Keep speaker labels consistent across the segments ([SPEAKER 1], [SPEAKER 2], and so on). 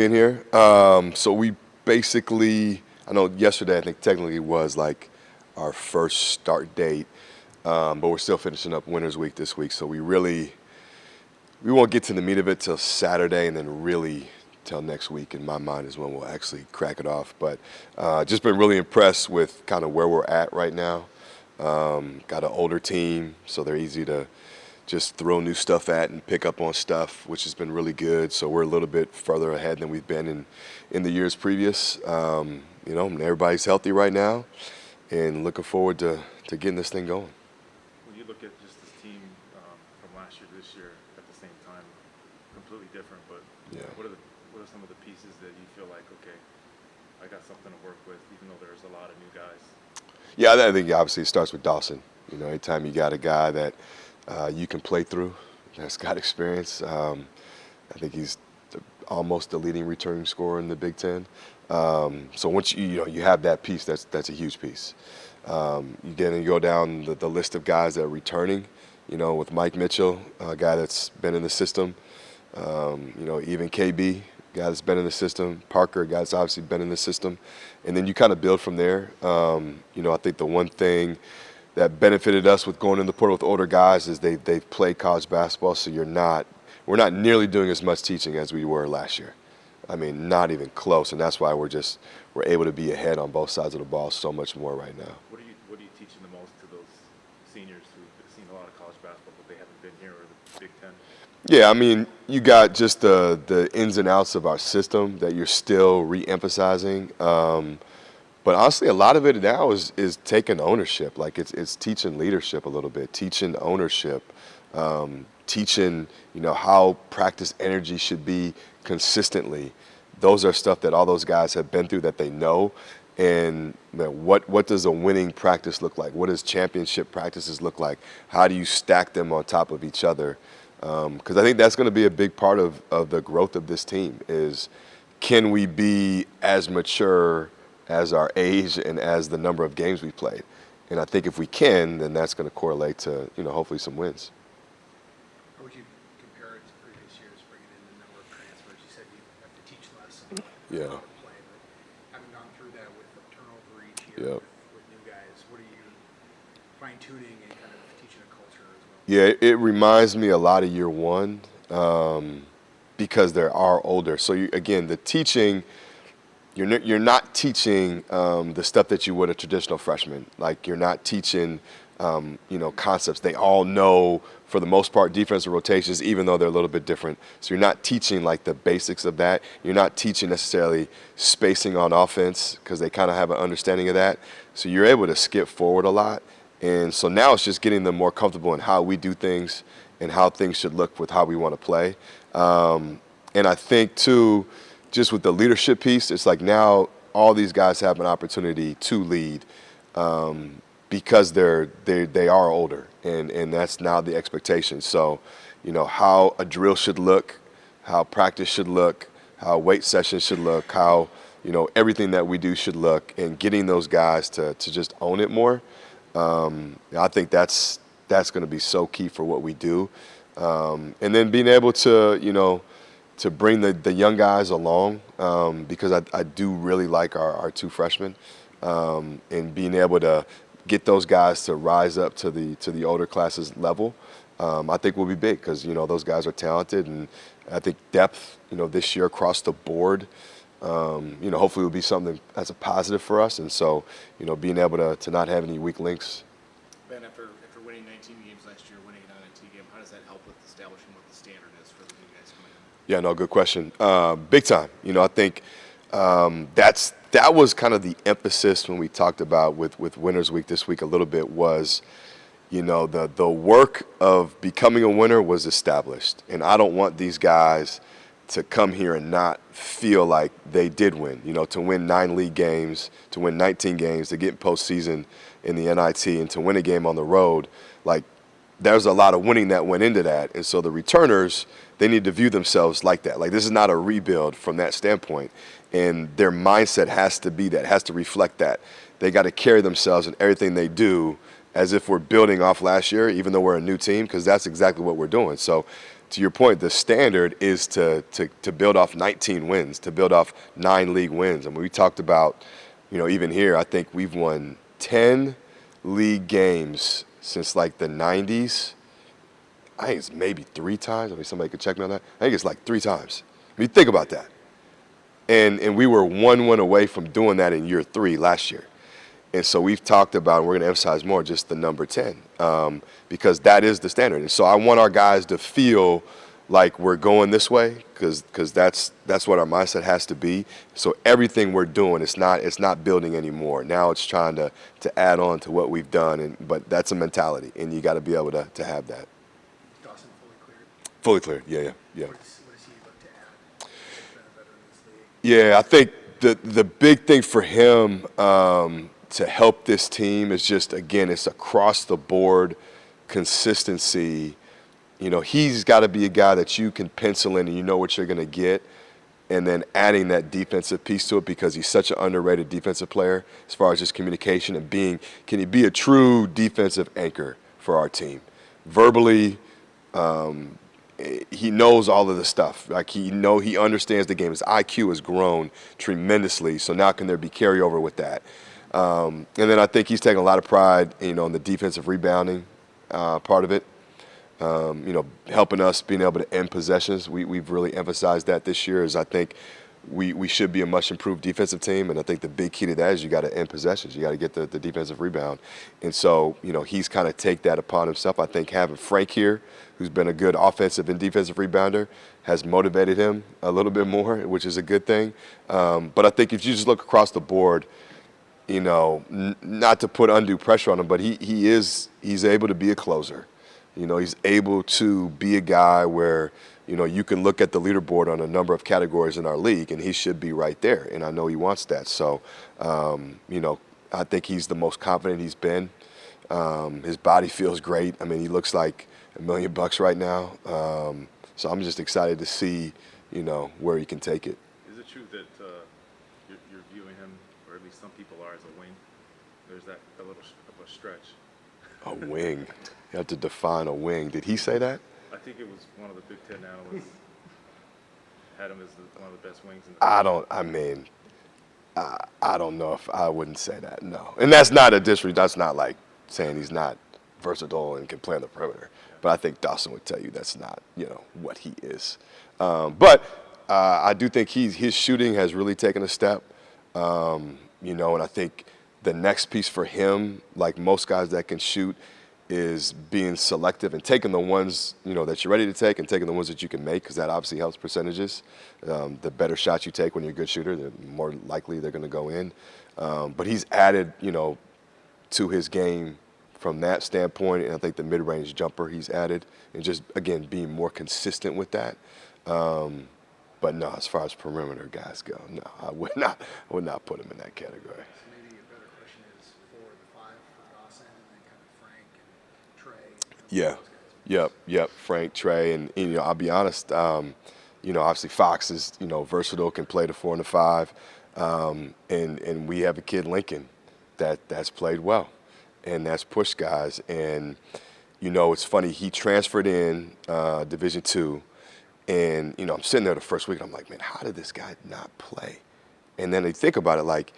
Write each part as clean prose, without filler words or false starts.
[SPEAKER 1] In here. So we basically, I know yesterday I think technically was like our first start date, but we're still finishing up Winners Week this week. So we won't get to the meat of it till Saturday, and then really till next week. In my mind is when we'll actually crack it off. But just been really impressed with kind of where we're at right now. Got an older team, so they're easy to just throw new stuff at and pick up on stuff, which has been really good. So we're a little bit further ahead than we've been in the years previous. And everybody's healthy right now, and looking forward to getting this thing going.
[SPEAKER 2] When you look at just this team from last year to this year at the same time, completely different. But
[SPEAKER 1] Yeah.
[SPEAKER 2] what are some of the pieces that you feel like, okay, I got something to work with, even though there's a lot of new guys?
[SPEAKER 1] Yeah, I think obviously it starts with Dawson. Anytime you got a guy that you can play through, that's got experience. I think he's almost the leading returning scorer in the Big Ten. So once you have that piece, that's a huge piece. You go down the list of guys that are returning. With Mike Mitchell, a guy that's been in the system. Even KB, guy that's been in the system. Parker, a guy that's obviously been in the system. And then you kind of build from there. I think the one thing that benefited us with going in the portal with older guys is they've played college basketball, so we're not nearly doing as much teaching as we were last year. I mean, not even close, and that's why we're able to be ahead on both sides of the ball so much more right now.
[SPEAKER 2] What are you teaching the most to those seniors who've seen a lot of college basketball, but they haven't been here or the Big Ten?
[SPEAKER 1] Yeah, I mean, you got just the ins and outs of our system that you're still re-emphasizing. But honestly, a lot of it now is taking ownership. Like it's teaching leadership a little bit, teaching ownership, teaching how practice energy should be consistently. Those are stuff that all those guys have been through that they know. And what does a winning practice look like? What does championship practices look like? How do you stack them on top of each other? Because I think that's going to be a big part of the growth of this team is can we be as mature as our age and as the number of games we played. And I think if we can, then that's going to correlate to, hopefully some wins.
[SPEAKER 3] How would you compare it to previous years, bringing in the number of transfers? You said you have to teach less on how to play, but having gone through that with the turnover each year with new guys, what are you fine-tuning and kind of teaching a culture as well?
[SPEAKER 1] Yeah, it reminds me a lot of year one because there are older. So, again, the teaching – You're not teaching the stuff that you would a traditional freshman. Like you're not teaching, concepts. They all know, for the most part, defensive rotations, even though they're a little bit different. So you're not teaching like the basics of that. You're not teaching necessarily spacing on offense because they kind of have an understanding of that. So you're able to skip forward a lot. And so now it's just getting them more comfortable in how we do things and how things should look with how we want to play. And I think, too, just with the leadership piece, it's like now all these guys have an opportunity to lead because they are older, and that's now the expectation. So, how a drill should look, how practice should look, how weight sessions should look, how everything that we do should look, and getting those guys to just own it more. I think that's going to be so key for what we do, and then being able to bring the young guys along because I do really like our two freshmen and being able to get those guys to rise up to the older classes level, I think will be big because, those guys are talented and I think depth, this year across the board, hopefully will be something that's a positive for us. And so, being able to not have any weak links.
[SPEAKER 3] Ben, after winning 19 games last year, winning an NIT game, how does that help with establishing what the standard is for the new guys coming in?
[SPEAKER 1] Yeah, no, good question. Big time. I think that was kind of the emphasis when we talked about with Winners Week this week a little bit was, the work of becoming a winner was established. And I don't want these guys to come here and not feel like they did win, to win 9 league games, to win 19 games, to get postseason in the NIT and to win a game on the road. Like, there's a lot of winning that went into that. And so the returners, they need to view themselves like that. Like, this is not a rebuild from that standpoint. And their mindset has to be that, has to reflect that. They got to carry themselves in everything they do as if we're building off last year, even though we're a new team, because that's exactly what we're doing. So to your point, the standard is to build off 19 wins, to build off 9 league wins. I mean, we talked about, even here, I think we've won 10 league games since like the 90s. I think it's maybe 3 times. I mean, somebody could check me on that. I think it's like 3 times. I mean, think about that. And we were 1 win away from doing that in year 3 last year. And so we've talked about, and we're going to emphasize more, just the number 10, because that is the standard. And so I want our guys to feel like we're going this way, because that's what our mindset has to be. So everything we're doing, it's not building anymore. Now it's trying to add on to what we've done, but that's a mentality, and you got to be able to have that.
[SPEAKER 3] Dawson fully cleared?
[SPEAKER 1] Fully cleared, yeah.
[SPEAKER 3] What does he look to add? He's been a veteran in this league.
[SPEAKER 1] Yeah, I think the big thing for him to help this team is just, again, it's across the board consistency. He's got to be a guy that you can pencil in and you know what you're going to get, and then adding that defensive piece to it, because he's such an underrated defensive player as far as just communication and can he be a true defensive anchor for our team? Verbally, he knows all of the stuff. Like he understands the game. His IQ has grown tremendously. So now can there be carryover with that? And then I think he's taking a lot of pride, in the defensive rebounding part of it. Helping us being able to end possessions. We've really emphasized that this year. Is I think we should be a much improved defensive team, and I think the big key to that is you got to end possessions. You got to get the defensive rebound, and so he's kind of take that upon himself. I think having Frank here, who's been a good offensive and defensive rebounder, has motivated him a little bit more, which is a good thing. But I think if you just look across the board, not to put undue pressure on him, but he's able to be a closer. He's able to be a guy where, you can look at the leaderboard on a number of categories in our league, and he should be right there. And I know he wants that. So, I think he's the most confident he's been. His body feels great. I mean, he looks like $1 million right now. So I'm just excited to see, where he can take it.
[SPEAKER 2] Is it true that you're viewing him, or at least some people are, as a wing? There's that a little of a stretch.
[SPEAKER 1] A wing. You have to define a wing. Did he say that?
[SPEAKER 2] I think it was one of the Big Ten analysts had him as one of the best wings in the
[SPEAKER 1] I don't know if I wouldn't say that, no. And that's not a disrespect. That's not like saying he's not versatile and can play on the perimeter. But I think Dawson would tell you that's not, what he is. But I do think his shooting has really taken a step, and I think the next piece for him, like most guys that can shoot, is being selective and taking the ones, that you're ready to take and taking the ones that you can make, because that obviously helps percentages. The better shots you take when you're a good shooter, the more likely they're going to go in. But he's added, to his game from that standpoint, and I think the mid-range jumper he's added, and just, again, being more consistent with that. But no, as far as perimeter guys go, no, I would not put him in that category.
[SPEAKER 3] So maybe a better question is for the 5 for Dawson, and then kind of Frank and Trey.
[SPEAKER 1] Yeah. Yep. Frank, Trey, and I'll be honest. Obviously Fox is versatile, can play the 4 and the 5, and we have a kid Lincoln that's played well, and that's pushed guys. And it's funny, he transferred in Division II, and I'm sitting there the first week, and I'm like, man, how did this guy not play? And then they think about it, like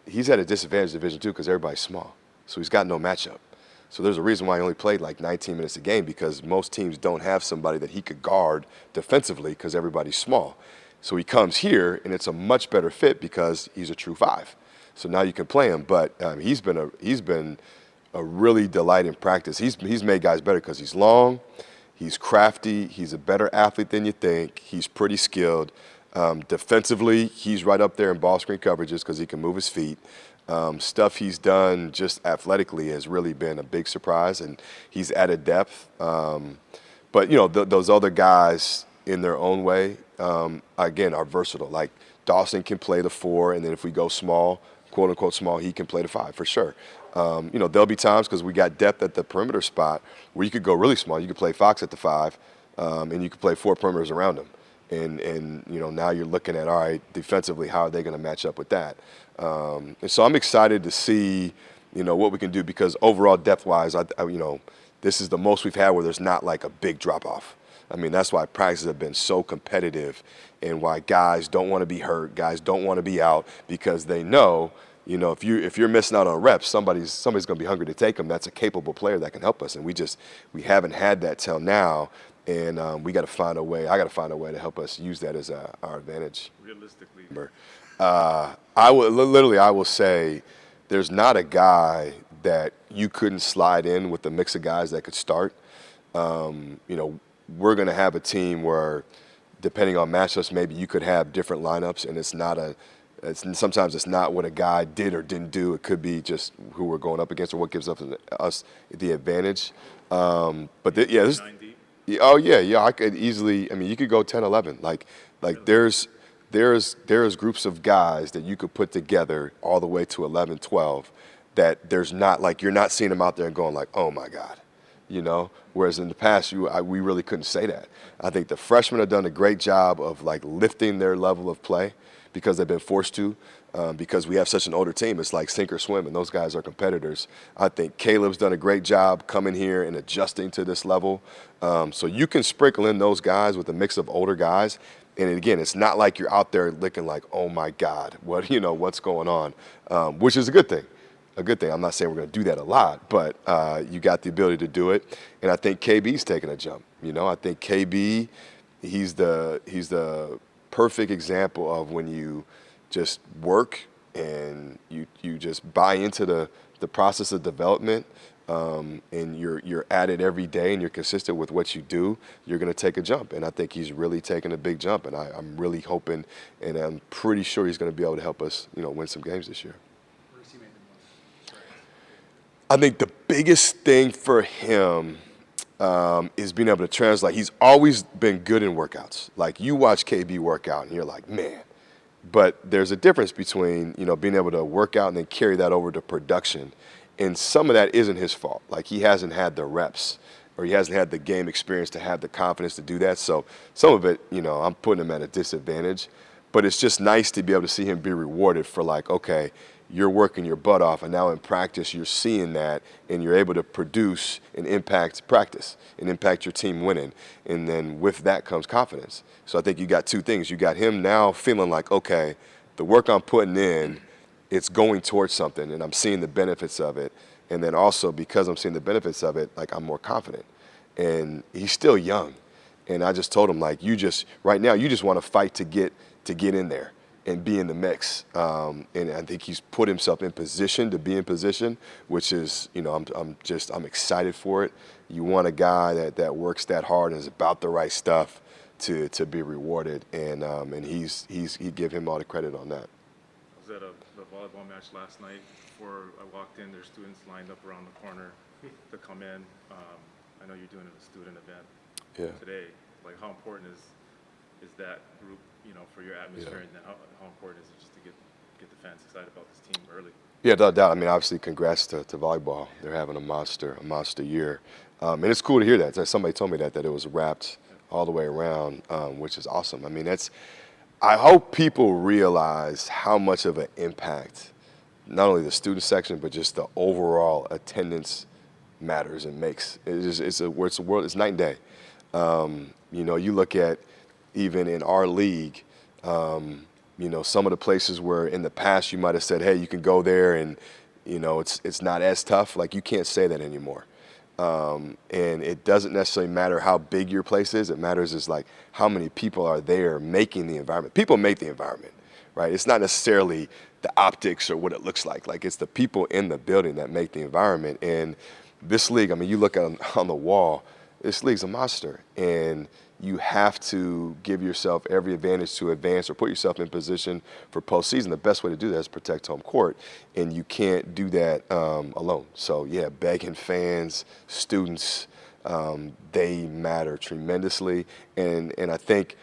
[SPEAKER 1] he's at a disadvantage in Division II because everybody's small, so he's got no matchup. So there's a reason why he only played like 19 minutes a game, because most teams don't have somebody that he could guard defensively because everybody's small. So he comes here, and it's a much better fit because he's a true 5. So now you can play him. But he's been a really delight in practice. He's made guys better because he's long, he's crafty, he's a better athlete than you think, he's pretty skilled. Defensively, he's right up there in ball screen coverages because he can move his feet. Stuff he's done just athletically has really been a big surprise, and he's added depth. But those other guys in their own way, again, are versatile. Like Dawson can play the 4, and then if we go small, quote unquote small, he can play the 5 for sure. There'll be times, because we got depth at the perimeter spot, where you could go really small. You could play Fox at the 5, and you could play 4 perimeters around him. And now you're looking at, all right, defensively, how are they going to match up with that? And so I'm excited to see, what we can do, because overall depth-wise, this is the most we've had where there's not like a big drop-off. I mean, that's why practices have been so competitive and why guys don't want to be hurt, guys don't want to be out, because they know, you know, if you're missing out on reps, somebody's going to be hungry to take them. That's a capable player that can help us, and we haven't had that till now, and we got to find a way. I got to find a way to help us use that as our advantage.
[SPEAKER 2] Realistically,
[SPEAKER 1] I will say, there's not a guy that you couldn't slide in with the mix of guys that could start. You know, we're going to have a team where, depending on matchups, maybe you could have different lineups, and sometimes it's not what a guy did or didn't do. It could be just who we're going up against or what gives us the advantage. This,
[SPEAKER 2] 9 deep.
[SPEAKER 1] yeah, oh yeah, I could easily. I mean, you could go 10, 11. Like there's groups of guys that you could put together all the way to 11, 12 that there's not, like, you're not seeing them out there and going like, oh my God, you know. Whereas in the past, we really couldn't say that. I think the freshmen have done a great job of like lifting their level of play because they've been forced to. Because we have such an older team, it's like sink or swim, and those guys are competitors. I think Caleb's done a great job coming here and adjusting to this level. So you can sprinkle in those guys with a mix of older guys. And again, it's not like you're out there looking like, oh my God, what's going on, which is a good thing. A good thing. I'm not saying we're going to do that a lot, but you got the ability to do it. And I think KB's taking a jump. You know, I think KB, he's the perfect example of when you just work and you just buy into the process of development, and you're at it every day and you're consistent with what you do, you're going to take a jump. And I think he's really taking a big jump, and I'm really hoping, and I'm pretty sure he's going to be able to help us, win some games this year.
[SPEAKER 3] Where has he made the most?
[SPEAKER 1] I think the biggest thing for him is being able to translate. He's always been good in workouts. Like, you watch KB work out and you're like, man. But there's a difference between, being able to work out and then carry that over to production. And some of that isn't his fault. Like, he hasn't had the reps or he hasn't had the game experience to have the confidence to do that. So some of it, I'm putting him at a disadvantage. But it's just nice to be able to see him be rewarded for, like, okay, you're working your butt off, and now in practice you're seeing that, and you're able to produce and impact practice and impact your team winning. And then with that comes confidence. So I think you got two things. You got him now feeling like, okay, the work I'm putting in, it's going towards something, and I'm seeing the benefits of it. And then also, because I'm seeing the benefits of it, like, I'm more confident. And he's still young. And I just told him, like, right now you just want to fight to get in there and be in the mix. And I think he's put himself in position to be in position, which is, I'm excited for it. You want a guy that works that hard and is about the right stuff to be rewarded, and he give him all the credit on that.
[SPEAKER 2] I was at the volleyball match last night. Before I walked in, there's students lined up around the corner to come in. I know you're doing a student event today. Like, how important is that group, for your atmosphere, and how important is it just to get the fans excited about this team early?
[SPEAKER 1] Yeah, no doubt. I mean, obviously, congrats to volleyball. They're having a monster year, and it's cool to hear that. Somebody told me that it was wrapped all the way around, which is awesome. I mean, I hope people realize how much of an impact not only the student section but just the overall attendance matters and makes. It's night and day. You look at, even in our league, some of the places where in the past you might have said, hey, you can go there and, it's not as tough. Like, you can't say that anymore. And it doesn't necessarily matter how big your place is. It matters is, like, how many people are there making the environment. People make the environment, right? It's not necessarily the optics or what it looks like. Like, it's the people in the building that make the environment. And this league, I mean, you look on the wall, this league's a monster. And you have to give yourself every advantage to advance or put yourself in position for postseason. The best way to do that is protect home court, and you can't do that alone. So, yeah, begging fans, students, they matter tremendously. And I think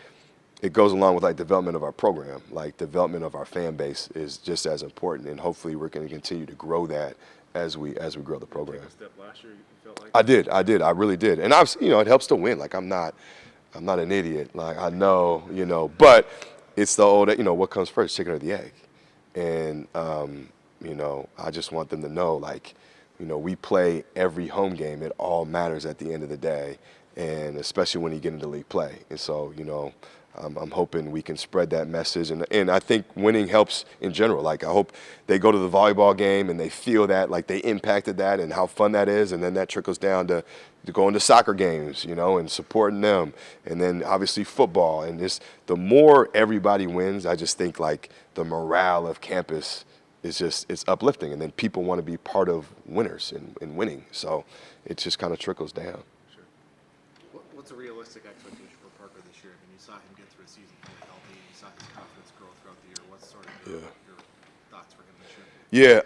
[SPEAKER 1] it goes along with, like, development of our program. Like, development of our fan base is just as important, and hopefully we're going to continue to grow that as we grow the program.
[SPEAKER 2] Take a step last year, you felt like?
[SPEAKER 1] I did. I really did. And it helps to win. Like, I'm not an idiot. Like, I know, but it's the old, what comes first, chicken or the egg? And, I just want them to know, like, we play every home game. It all matters at the end of the day. and especially when you get into league play. And so, I'm hoping we can spread that message. And I think winning helps in general. Like, I hope they go to the volleyball game and they feel that, like, they impacted that and how fun that is. And then that trickles down to going to soccer games, and supporting them. And then obviously football. And the more everybody wins, I just think, like, the morale of campus it's uplifting. And then people want to be part of winners and winning. So it just kind of trickles down.
[SPEAKER 4] What's a realistic expectation for Parker this year? I mean, you saw him get through a season fully healthy. You saw his confidence grow throughout the year. What's sort of your thoughts for him this year?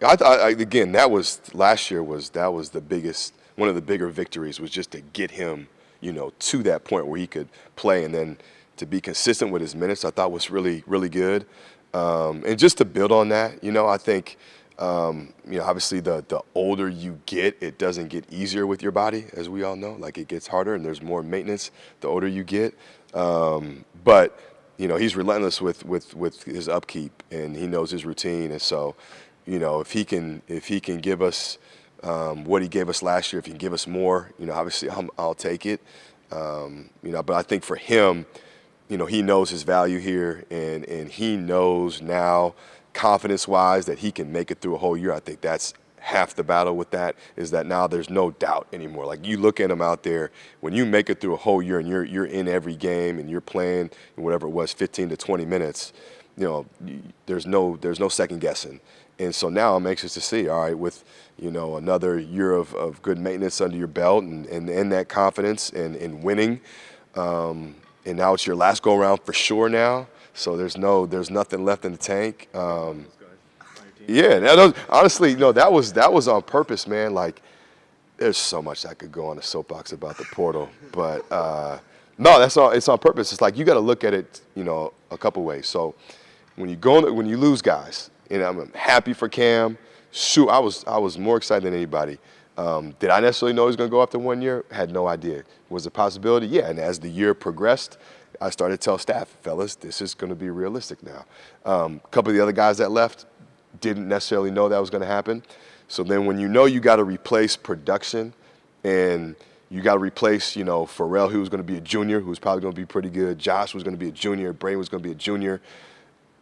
[SPEAKER 1] Yeah. I thought, again, that was last year. That was the biggest, one of the bigger victories, was just to get him, to that point where he could play, and then to be consistent with his minutes. I thought was really, really good, and just to build on that, I think. Obviously the older you get, it doesn't get easier with your body, as we all know. Like, it gets harder and there's more maintenance the older you get. But he's relentless with his upkeep, and he knows his routine. And so, if he can give us what he gave us last year, if he can give us more, obviously I'll take it. But I think for him, he knows his value here, and he knows now, confidence-wise, that he can make it through a whole year. I think that's half the battle with that, is that now there's no doubt anymore. Like, you look at him out there, when you make it through a whole year and you're in every game and you're playing whatever it was, 15 to 20 minutes, there's no second guessing. And so now I'm anxious to see, all right, with another year of good maintenance under your belt and that confidence and winning, and now it's your last go around for sure now. So there's nothing left in the tank. Honestly, that was on purpose, man. Like, there's so much I could go on a soapbox about the portal, but no, it's on purpose. It's like, you got to look at it, a couple ways. So when you lose guys, and I'm happy for Cam. Shoot, I was more excited than anybody. Did I necessarily know he was going to go after 1 year? Had no idea. Was it a possibility? Yeah. And as the year progressed, I started to tell staff, fellas, this is going to be realistic now. A couple of the other guys that left didn't necessarily know that was going to happen. So then when you got to replace production, and you got to replace, Pharrell, who was going to be a junior, who was probably going to be pretty good. Josh was going to be a junior. Brain was going to be a junior.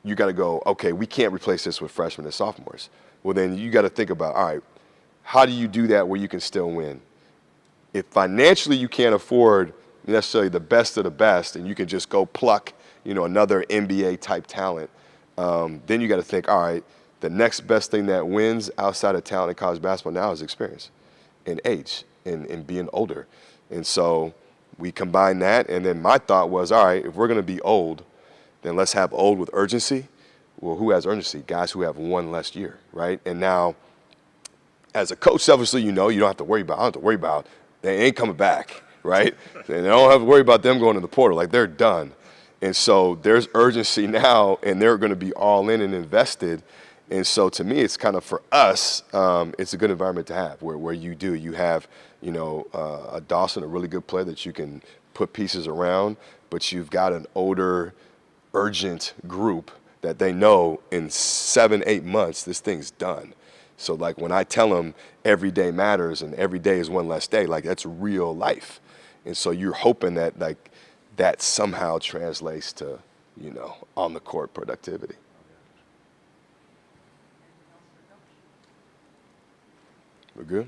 [SPEAKER 1] You got to go, okay, we can't replace this with freshmen and sophomores. Well, then you got to think about, all right, how do you do that where you can still win? If financially you can't afford necessarily the best of the best, and you can just go pluck, another NBA type talent, then you got to think, all right, the next best thing that wins outside of talent in college basketball now is experience and age and being older. And so we combine that, and then my thought was, all right, if we're going to be old, then let's have old with urgency. Well, who has urgency? Guys who have one less year, right? And now, as a coach, selfishly, you don't have to worry about. I don't have to worry about. They ain't coming back, right? And I don't have to worry about them going to the portal. Like, they're done. And so there's urgency now, and they're going to be all in and invested. And so to me, it's kind of, for us, it's a good environment to have, where you have, a Dawson, a really good player that you can put pieces around, but you've got an older, urgent group that they know in 7-8 months this thing's done. So, like, when I tell them every day matters and every day is one less day, like, that's real life. And so you're hoping that, like, that somehow translates to, on the court productivity. We're good?